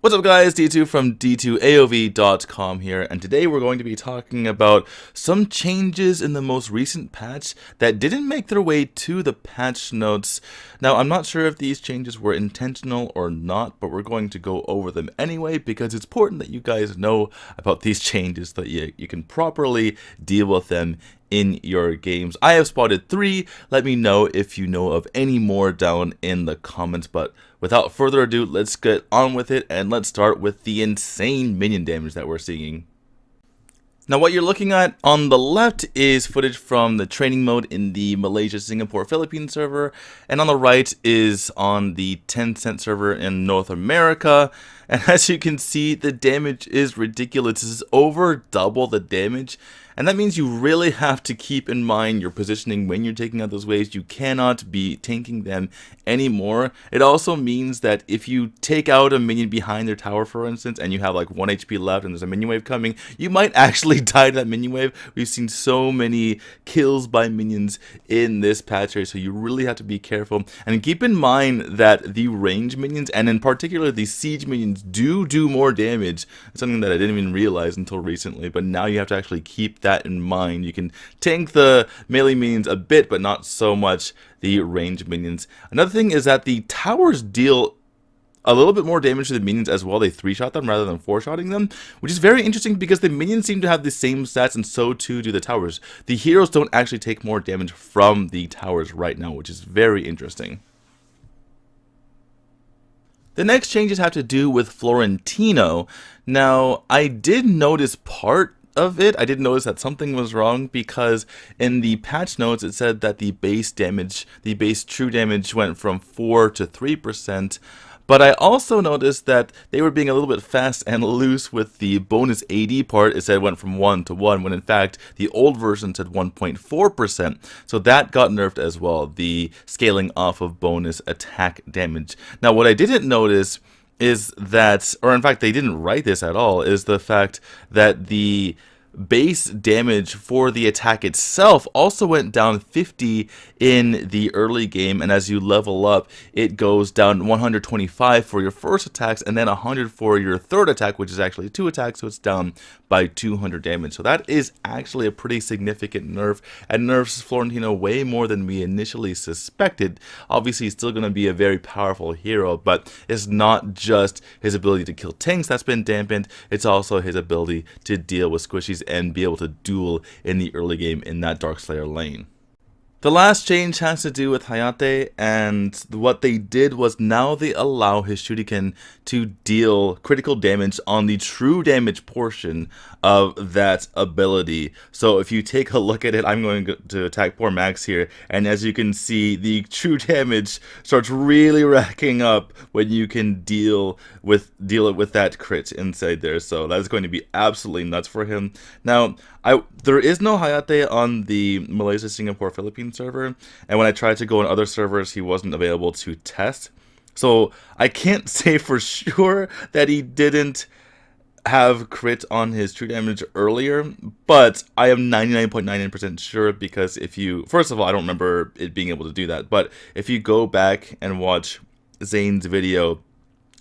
What's up guys, D2 from DTwoAOV.com here, and today we're going to be talking about some changes in the most recent patch that didn't make their way to the patch notes. Now, I'm not sure if these changes were intentional or not, but we're going to go over them anyway because it's important that you guys know about these changes so that you can properly deal with them in your games. I have spotted 3. Let me know if you know of any more down in the comments. But without further ado, let's get on with it and let's start with the insane minion damage that we're seeing. Now what you're looking at on the left is footage from the training mode in the Malaysia, Singapore, Philippines server, and on the right is on the Tencent server in North America. And as you can see, the damage is ridiculous. This is over double the damage. And that means you really have to keep in mind your positioning when you're taking out those waves. You cannot be tanking them anymore. It also means that if you take out a minion behind their tower, for instance, and you have like 1 HP left and there's a minion wave coming, you might actually die to that minion wave. We've seen so many kills by minions in this patch area, so you really have to be careful. And keep in mind that the range minions, and in particular the siege minions, do more damage. It's something that I didn't even realize until recently, but now you have to actually keep that in mind. You can tank the melee minions a bit, but not so much the range minions. Another thing is that the towers deal a little bit more damage to the minions as well. They 3-shot them rather than 4-shotting them, which is very interesting because the minions seem to have the same stats and so too do the towers. The heroes don't actually take more damage from the towers right now, which is very interesting. The next changes have to do with Florentino. Now, I did notice part of it. I did notice that something was wrong because in the patch notes it said that the base true damage went from 4 to 3%. But I also noticed that they were being a little bit fast and loose with the bonus AD part. It said it went from 1 to 1, when in fact the old version said 1.4%. So that got nerfed as well, the scaling off of bonus attack damage. Now what I didn't notice is that, or in fact they didn't write this at all, is the fact that the base damage for the attack itself also went down 50 in the early game, and as you level up it goes down 125 for your first attacks and then 100 for your third attack, which is actually 2 attacks, so it's down by 200 damage. So that is actually a pretty significant nerf, and nerfs Florentino way more than we initially suspected. Obviously he's still going to be a very powerful hero, but it's not just his ability to kill tanks that's been dampened, it's also his ability to deal with squishies and be able to duel in the early game in that Darkslayer lane. The last change has to do with Hayate, and what they did was now they allow his shuriken to deal critical damage on the true damage portion of that ability. So if you take a look at it, I'm going to attack poor Max here, and as you can see, the true damage starts really racking up when you can deal it with that crit inside there. So that's going to be absolutely nuts for him. Now, there is no Hayate on the Malaysia, Singapore, Philippines server, and when I tried to go on other servers, he wasn't available to test. So I can't say for sure that he didn't have crit on his true damage earlier, but I am 99.99% sure because if you, first of all, I don't remember it being able to do that, but if you go back and watch Zane's video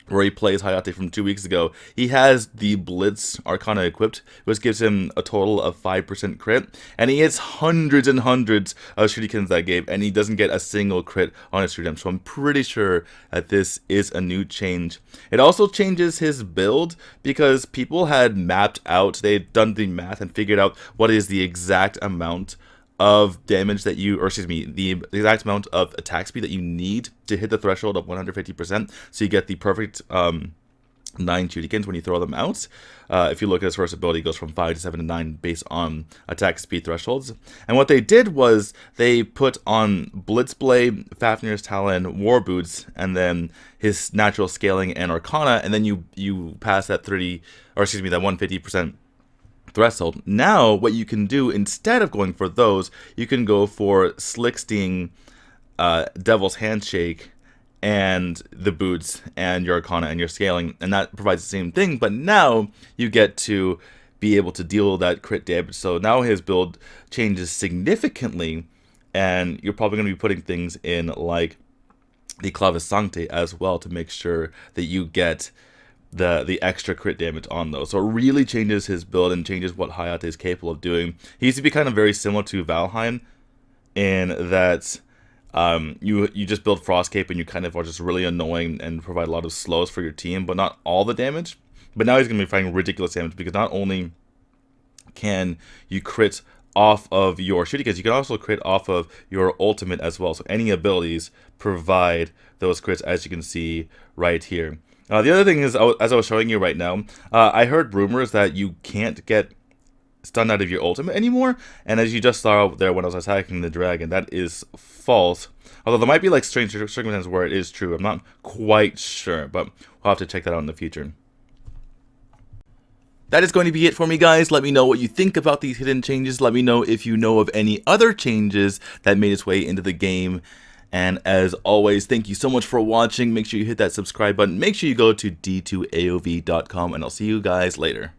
where he plays Hayate from 2 weeks ago, he has the Blitz Arcana equipped, which gives him a total of 5% crit, and he hits hundreds and hundreds of shurikens that game, and he doesn't get a single crit on his true damage. So I'm pretty sure that this is a new change. It also changes his build because people had mapped out, they had done the math and figured out what is the exact amount of damage that you, or excuse me, the exact amount of attack speed that you need to hit the threshold of 150%, so you get the perfect 9 shurikens when you throw them out. If you look at his first ability, it goes from 5 to 7 to 9 based on attack speed thresholds. And what they did was they put on Blitzblade, Fafnir's Talon, War Boots, and then his natural scaling and Arcana, and then you pass that 30, or excuse me, that 150% threshold. Now what you can do, instead of going for those, you can go for Slick Sting, Devil's Handshake, and the boots, and your Arcana and your scaling, and that provides the same thing, but now you get to be able to deal that crit damage. So now his build changes significantly, and you're probably going to be putting things in like the Clavis Sancte as well to make sure that you get the extra crit damage on those. So it really changes his build and changes what Hayate is capable of doing. He used to be kind of very similar to Valheim in that you just build Frost Cape and you kind of are just really annoying and provide a lot of slows for your team, but not all the damage. But now he's going to be fighting ridiculous damage because not only can you crit off of your shooting kits, you can also crit off of your ultimate as well. So any abilities provide those crits, as you can see right here. The other thing is, as I was showing you right now, I heard rumors that you can't get stunned out of your ultimate anymore, and as you just saw there when I was attacking the dragon, that is false. Although there might be like strange circumstances where it is true. I'm not quite sure, but we'll have to check that out in the future. That is going to be it for me, guys. Let me know what you think about these hidden changes. Let me know if you know of any other changes that made its way into the game. And as always, thank you so much for watching. Make sure you hit that subscribe button. Make sure you go to D2AOV.com, and I'll see you guys later.